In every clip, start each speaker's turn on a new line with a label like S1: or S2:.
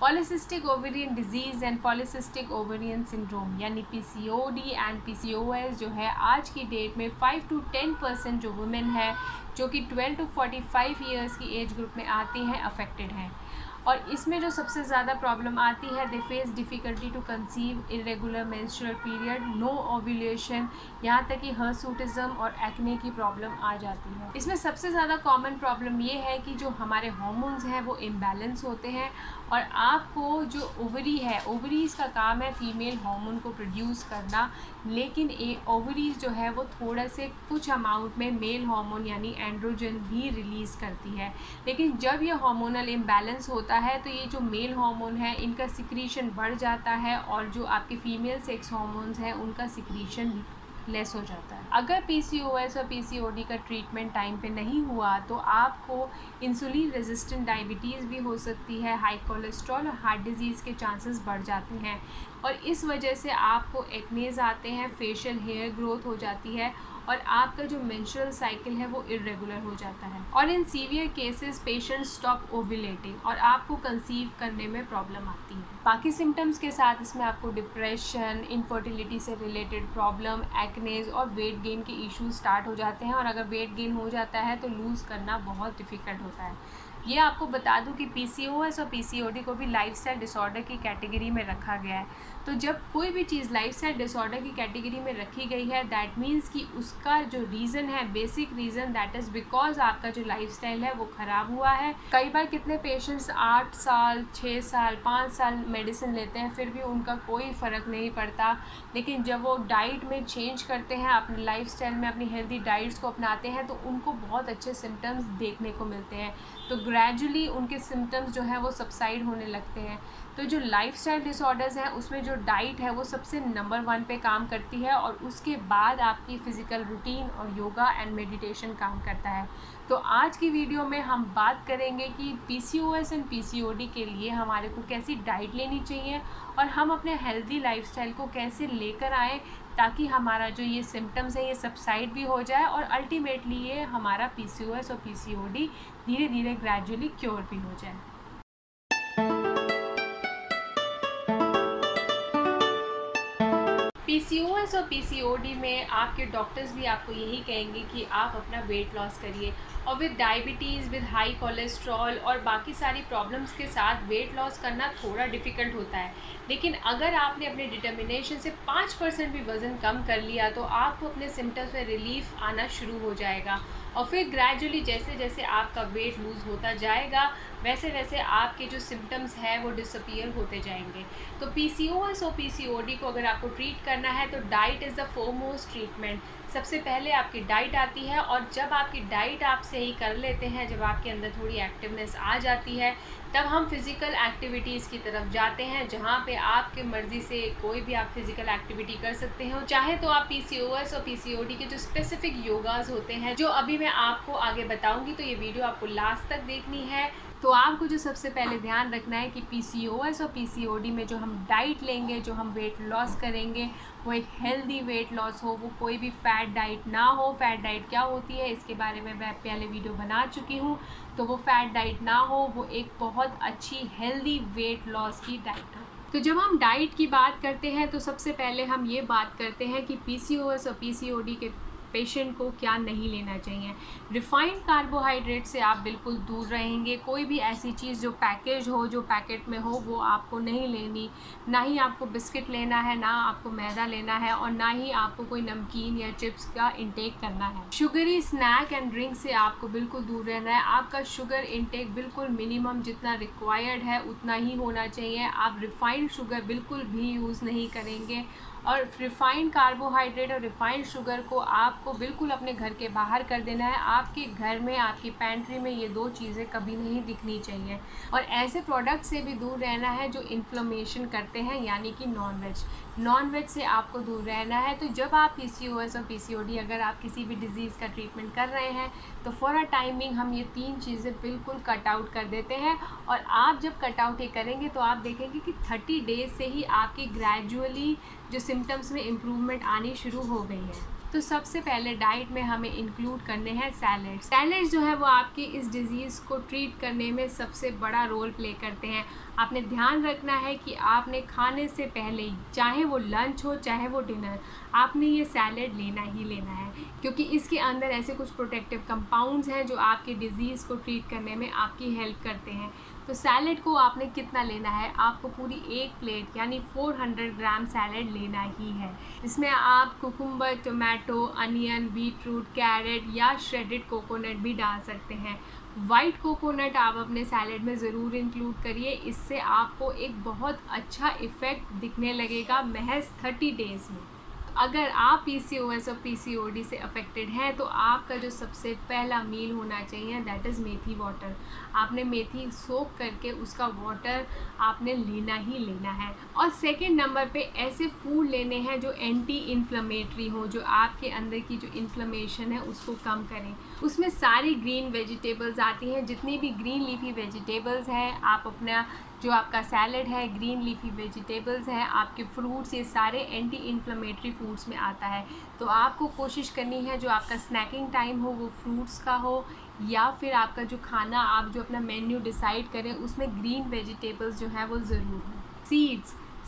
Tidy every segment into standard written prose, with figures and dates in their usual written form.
S1: Polycystic ovarian disease and polycystic ovarian syndrome यानी PCOD and PCOS जो है आज की डेट में 5 to 10% जो वुमेन है जो कि 12 to 45 ईयर्स की एज ग्रुप में आती हैं अफेक्टेड हैं। और इसमें जो सबसे ज़्यादा प्रॉब्लम आती है, they face difficulty to conceive, irregular menstrual period, no ovulation, यहाँ तक कि हर्सूटिज्म और एक्ने की प्रॉब्लम आ जाती है। इसमें सबसे ज़्यादा कॉमन प्रॉब्लम ये है कि जो हमारे हार्मोन्स हैं वो इम्बैलेंस होते हैं और आपको जो ओवरी है, ओवरीज़ का काम है फीमेल हार्मोन को प्रोड्यूस करना, लेकिन ओवरीज़ जो है वो थोड़ा से कुछ अमाउंट में मेल हार्मोन यानी एंड्रोजन भी रिलीज़ करती है। लेकिन जब ये हार्मोनल इम्बैलेंस होता है तो ये जो मेल हार्मोन है इनका सिक्रीशन बढ़ जाता है और जो आपके फीमेल सेक्स हार्मोन्स हैं उनका सिक्रीशन लेस हो जाता है। अगर पीसीओएस और पीसीओडी का ट्रीटमेंट टाइम पे नहीं हुआ तो आपको इंसुलिन रेजिस्टेंट डायबिटीज़ भी हो सकती है, हाई कोलेस्ट्रॉल और हार्ट डिजीज़ के चांसेस बढ़ जाते हैं और इस वजह से आपको एक्नेज़ आते हैं, फेशियल हेयर ग्रोथ हो जाती है और आपका जो मेंस्ट्रुअल साइकिल है वो इरेगुलर हो जाता है और in severe cases patient stop ovulating और आपको कंसीव करने में प्रॉब्लम आती है। बाकी सिम्टम्स के साथ इसमें आपको डिप्रेशन, इनफर्टिलिटी से रिलेटेड प्रॉब्लम, एक्नेज और वेट गेन के इश्यूज स्टार्ट हो जाते हैं और अगर वेट गेन हो जाता है तो लूज़ करना बहुत डिफ़िकल्ट होता है। ये आपको बता दूं कि पीसीओएस और पीसीओडी को भी लाइफस्टाइल डिसऑर्डर की कैटेगरी में रखा गया है। तो जब कोई भी चीज़ लाइफस्टाइल डिसऑर्डर की कैटेगरी में रखी गई है दैट मीन्स कि उसका जो रीज़न है, basic reason, that is because आपका जो लाइफस्टाइल है वो ख़राब हुआ है। कई बार कितने पेशेंट्स 8 साल, 6 साल, 5 साल मेडिसिन लेते हैं फिर भी उनका कोई फ़र्क नहीं पड़ता, लेकिन जब वो डाइट में चेंज करते हैं, अपने लाइफस्टाइल में अपनी हेल्दी डाइट्स को अपनाते हैं तो उनको बहुत अच्छे सिम्टम्स देखने को मिलते हैं। तो ग्रेजुअली उनके सिम्टम्स जो है वो सबसाइड होने लगते हैं। तो जो लाइफस्टाइल डिसऑर्डर्स हैं उसमें जो डाइट है वो सबसे नंबर 1 पे काम करती है और उसके बाद आपकी फ़िज़िकल रूटीन और योगा एंड मेडिटेशन काम करता है। तो आज की वीडियो में हम बात करेंगे कि पीसीओएस एंड पीसीओडी के लिए हमारे को कैसी डाइट लेनी चाहिए और हम अपने हेल्दी लाइफस्टाइल को कैसे लेकर आएँ ताकि हमारा जो ये सिम्टम्स है ये सबसाइड भी हो जाए और अल्टीमेटली ये हमारा पीसीओएस और पीसीओडी धीरे धीरे ग्रेजुअली क्योर भी हो जाए। पीसीओएस और पीसीओडी में आपके डॉक्टर्स भी आपको यही कहेंगे कि आप अपना वेट लॉस करिए और with diabetes, with high cholesterol और बाकी सारी प्रॉब्लम्स के साथ वेट लॉस करना थोड़ा डिफ़िकल्ट होता है। लेकिन अगर आपने अपने डिटर्मिनेशन से 5% भी वज़न कम कर लिया तो आपको अपने सिम्टम्स में रिलीफ आना शुरू हो जाएगा और फिर ग्रेजुअली जैसे जैसे आपका वेट लूज़ होता जाएगा वैसे वैसे आपके जो सिम्टम्स हैं वो डिसअपीयर होते जाएंगे। तो पीसीओएस और पीसीओडी को अगर आपको ट्रीट करना है तो diet is the foremost treatment. सबसे पहले आपकी डाइट आती है और जब आपकी डाइट आप सही कर लेते हैं, जब आपके अंदर थोड़ी एक्टिवनेस आ जाती है, तब हम फिज़िकल एक्टिविटीज़ की तरफ जाते हैं जहाँ पे आपके मर्ज़ी से कोई भी आप फिज़िकल एक्टिविटी कर सकते हैं। चाहे तो आप पीसीओएस और पीसीओडी के जो स्पेसिफिक योगाज़ होते हैं जो अभी मैं आपको आगे बताऊँगी, तो ये वीडियो आपको लास्ट तक देखनी है। तो आपको जो सबसे पहले ध्यान रखना है कि पीसीओएस और पीसीओडी में जो हम डाइट लेंगे, जो हम वेट लॉस करेंगे, वो एक हेल्दी वेट लॉस हो, वो कोई भी फैट डाइट ना हो। फैट डाइट क्या होती है इसके बारे में मैं पहले वीडियो बना चुकी हूँ। तो वो फैट डाइट ना हो, वो एक बहुत अच्छी हेल्दी वेट लॉस की डाइट हो। तो जब हम डाइट की बात करते हैं तो सबसे पहले हम ये बात करते हैं कि पीसीओएस और पीसीओडी के पेशेंट को क्या नहीं लेना चाहिए। रिफाइंड कार्बोहाइड्रेट से आप बिल्कुल दूर रहेंगे। कोई भी ऐसी चीज़ जो पैकेज हो, जो पैकेट में हो, वो आपको नहीं लेनी। ना ही आपको बिस्किट लेना है, ना आपको मैदा लेना है और ना ही आपको कोई नमकीन या चिप्स का इंटेक करना है। शुगरी स्नैक एंड ड्रिंक से आपको बिल्कुल दूर रहना है। आपका शुगर इंटेक बिल्कुल मिनिमम जितना रिक्वायर्ड है उतना ही होना चाहिए। आप रिफाइंड शुगर बिल्कुल भी यूज़ नहीं करेंगे और रिफाइंड कार्बोहाइड्रेट और रिफाइंड शुगर को आपको बिल्कुल अपने घर के बाहर कर देना है। आपके घर में, आपकी पैंट्री में ये 2 चीज़ें कभी नहीं दिखनी चाहिए और ऐसे प्रोडक्ट से भी दूर रहना है जो इन्फ्लेमेशन करते हैं, यानी कि नॉन वेज से आपको दूर रहना है। तो जब आप पीसीओएस और पीसीओडी अगर आप किसी भी डिज़ीज़ का ट्रीटमेंट कर रहे हैं तो फॉर अ टाइमिंग हम ये 3 चीज़ें बिल्कुल कट आउट कर देते हैं और आप जब कट आउट ये करेंगे तो आप देखेंगे कि 30 डेज़ से ही आपकी ग्रेजुअली जो सिम्टम्स में इम्प्रूवमेंट आनी शुरू हो गई है। तो सबसे पहले डाइट में हमें इंक्लूड करने हैं सैलेड। सैलेड जो है वो आपकी इस डिज़ीज़ को ट्रीट करने में सबसे बड़ा रोल प्ले करते हैं। आपने ध्यान रखना है कि आपने खाने से पहले, चाहे वो लंच हो चाहे वो डिनर, आपने ये सैलेड लेना ही लेना है, क्योंकि इसके अंदर ऐसे कुछ प्रोटेक्टिव कंपाउंड्स हैं जो आपके डिज़ीज़ को ट्रीट करने में आपकी हेल्प करते हैं। तो सैलेड को आपने कितना लेना है, आपको पूरी एक प्लेट यानी 400 ग्राम सैलेड लेना ही है। इसमें आप cucumber, tomato, onion, beetroot, carrot या श्रेडेड कोकोनट भी डाल सकते हैं। वाइट कोकोनट आप अपने सैलेड में ज़रूर इंक्लूड करिए, इससे आपको एक बहुत अच्छा इफ़ेक्ट दिखने लगेगा महज 30 डेज़ में। अगर आप PCOS और PCOD से अफेक्टेड हैं तो आपका जो सबसे पहला मील होना चाहिए दैट इज़ मेथी वाटर। आपने मेथी सोक करके उसका वाटर आपने लेना ही लेना है। और सेकंड नंबर पे ऐसे फूड लेने हैं जो एंटी इन्फ्लेमेटरी हो, जो आपके अंदर की जो इन्फ्लेमेशन है उसको कम करें। उसमें सारी ग्रीन वेजिटेबल्स आती हैं, जितनी भी ग्रीन लीफी वेजिटेबल्स हैं, आप अपना जो आपका सैलेड है ग्रीन लीफी वेजिटेबल्स हैं, आपके फ्रूट्स, ये सारे एंटी इन्फ्लेमेटरी फूड्स में आता है। तो आपको कोशिश करनी है जो आपका स्नैकिंग टाइम हो वो फ्रूट्स का हो, या फिर आपका जो खाना आप जो अपना मेन्यू डिसाइड करें उसमें ग्रीन वेजिटेबल्स जो है वो ज़रूर हो।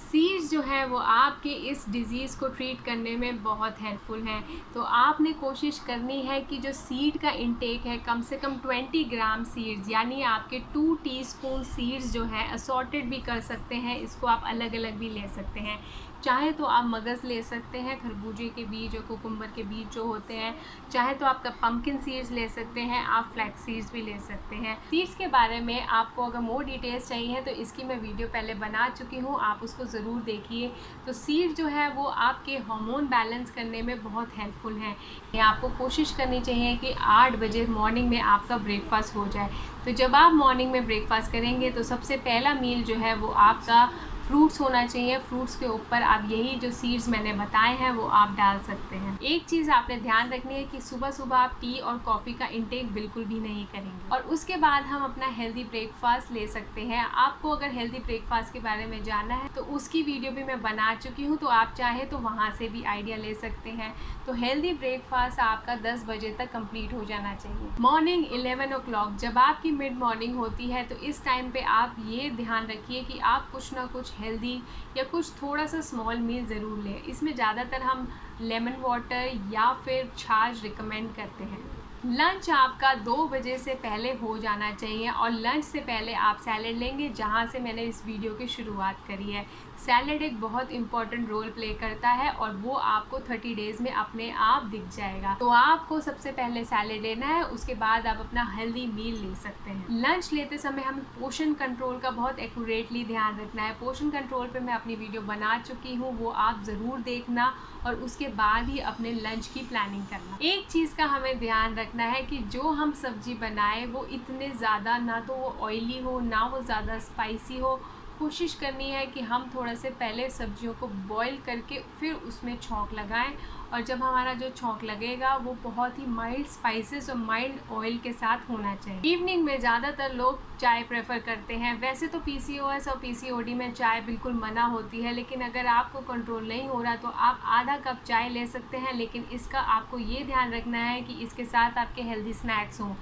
S1: सीड्स जो है वो आपके इस डिज़ीज़ को ट्रीट करने में बहुत हेल्पफुल हैं। तो आपने कोशिश करनी है कि जो सीड का इंटेक है कम से कम 20 ग्राम सीड्स, यानी आपके 2 टीस्पून सीड्स जो है असॉर्टेड भी कर सकते हैं, इसको आप अलग अलग भी ले सकते हैं। चाहे तो आप मगज़ ले सकते हैं, खरबूजे के बीज और कुकुम्बर के बीज जो होते हैं, चाहे तो आपका पम्पकिन सीड्स ले सकते हैं, आप फ्लैक्स सीड्स भी ले सकते हैं। सीड्स के बारे में आपको अगर मोर डिटेल्स चाहिए तो इसकी मैं वीडियो पहले बना चुकी हूँ, आप उसको ज़रूर देखिए। तो सीड जो है वो आपके हार्मोन बैलेंस करने में बहुत हेल्पफुल हैं। आपको कोशिश करनी चाहिए कि 8 बजे मॉर्निंग में आपका ब्रेकफास्ट हो जाए। तो जब आप मॉर्निंग में ब्रेकफास्ट करेंगे तो सबसे पहला मील जो है वो आपका फ्रूट्स होना चाहिए। फ्रूट्स के ऊपर आप यही जो सीड्स मैंने बताए हैं वो आप डाल सकते हैं। एक चीज़ आपने ध्यान रखनी है कि सुबह सुबह आप टी और कॉफ़ी का इंटेक बिल्कुल भी नहीं करेंगे, और उसके बाद हम अपना हेल्दी ब्रेकफास्ट ले सकते हैं। आपको अगर हेल्दी ब्रेकफास्ट के बारे में जानना है तो उसकी वीडियो भी मैं बना चुकी हूँ, तो आप चाहे तो वहाँ से भी आइडिया ले सकते हैं। तो हेल्दी ब्रेकफास्ट आपका 10 बजे तक कंप्लीट हो जाना चाहिए। मॉर्निंग 11 ओ क्लॉक जब आपकी मिड मॉर्निंग होती है तो इस टाइम पे आप ये ध्यान रखिए कि आप कुछ ना कुछ हेल्दी या कुछ थोड़ा सा स्मॉल मील ज़रूर लें। इसमें ज़्यादातर हम लेमन वाटर या फिर छाछ रिकमेंड करते हैं। लंच आपका 2 बजे से पहले हो जाना चाहिए, और लंच से पहले आप सैलेड लेंगे, जहाँ से मैंने इस वीडियो की शुरुआत करी है। सैलेड एक बहुत इंपॉर्टेंट रोल प्ले करता है और वो आपको 30 डेज़ में अपने आप दिख जाएगा। तो आपको सबसे पहले सैलेड लेना है, उसके बाद आप अपना हेल्दी मील ले सकते हैं। लंच लेते समय हमें पोर्शन कंट्रोल का बहुत एक्यूरेटली ध्यान रखना है। पोर्शन कंट्रोल पे मैं अपनी वीडियो बना चुकी हूँ, वो आप ज़रूर देखना और उसके बाद ही अपने लंच की प्लानिंग करना। एक चीज़ का हमें ध्यान रखना है कि जो हम सब्जी बनाएं वो इतने ज़्यादा ना तो वो ऑयली हो ना वो ज़्यादा स्पाइसी हो। कोशिश करनी है कि हम थोड़ा से पहले सब्जियों को बॉईल करके फिर उसमें छौंक लगाएं, और जब हमारा जो छौंक लगेगा वो बहुत ही माइल्ड स्पाइसेस और माइल्ड ऑयल के साथ होना चाहिए। इवनिंग में ज़्यादातर लोग चाय प्रेफर करते हैं। वैसे तो PCOS और PCOD में चाय बिल्कुल मना होती है, लेकिन अगर आपको कंट्रोल नहीं हो रहा तो आप आधा कप चाय ले सकते हैं। लेकिन इसका आपको ये ध्यान रखना है कि इसके साथ आपके हेल्दी स्नैक्स हों,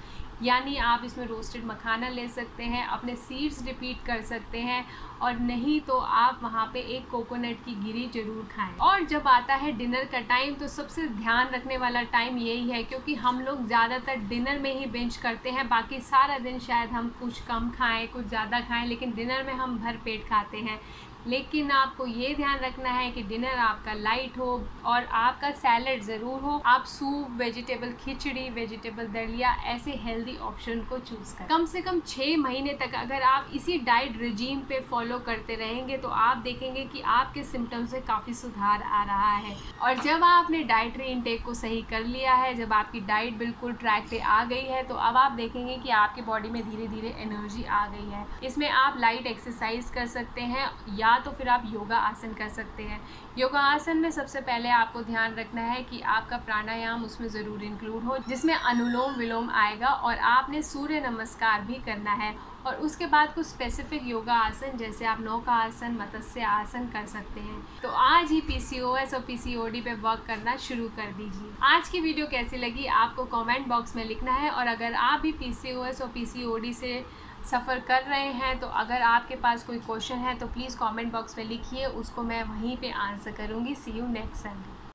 S1: यानी आप इसमें रोस्टेड मखाना ले सकते हैं, अपने सीड्स रिपीट कर सकते हैं, और नहीं तो आप वहाँ पे एक कोकोनट की गिरी ज़रूर खाएं। और जब आता है डिनर का टाइम तो सबसे ध्यान रखने वाला टाइम यही है, क्योंकि हम लोग ज़्यादातर डिनर में ही बिंज करते हैं। बाकी सारा दिन शायद हम कुछ कम खाएं कुछ ज़्यादा खाएं, लेकिन डिनर में हम भर पेट खाते हैं। लेकिन आपको ये ध्यान रखना है कि डिनर आपका लाइट हो और आपका सैलेड ज़रूर हो। आप सूप, वेजिटेबल खिचड़ी, वेजिटेबल दलिया ऐसे हेल्दी ऑप्शन को चूज़ करें। कम से कम 6 महीने तक अगर आप इसी डाइट रिजीम पे फॉलो करते रहेंगे तो आप देखेंगे कि आपके सिम्टम्स में काफ़ी सुधार आ रहा है। और जब आपने डाइटरी इंटेक को सही कर लिया है, जब आपकी डाइट बिल्कुल ट्रैक पे आ गई है, तो अब आप देखेंगे कि आपकी बॉडी में धीरे धीरे एनर्जी आ गई है। इसमें आप लाइट एक्सरसाइज कर सकते हैं या तो फिर आप योगा आसन कर सकते हैं। योगा आसन में सबसे पहले आपको ध्यान रखना है कि आपका प्राणायाम उसमें ज़रूर इंक्लूड हो, जिसमें अनुलोम विलोम आएगा, और आपने सूर्य नमस्कार भी करना है। और उसके बाद कुछ स्पेसिफिक योगा आसन जैसे आप नौका आसन, मत्स्य आसन कर सकते हैं। तो आज ही PCOS और PCOD पे वर्क करना शुरू कर दीजिए। आज की वीडियो कैसी लगी आपको कमेंट बॉक्स में लिखना है, और अगर आप भी PCOS और PCOD से सफ़र कर रहे हैं तो अगर आपके पास कोई क्वेश्चन है तो प्लीज़ कमेंट बॉक्स में लिखिए, उसको मैं वहीं पे आंसर करूँगी। सी यू नेक्स्ट संडे।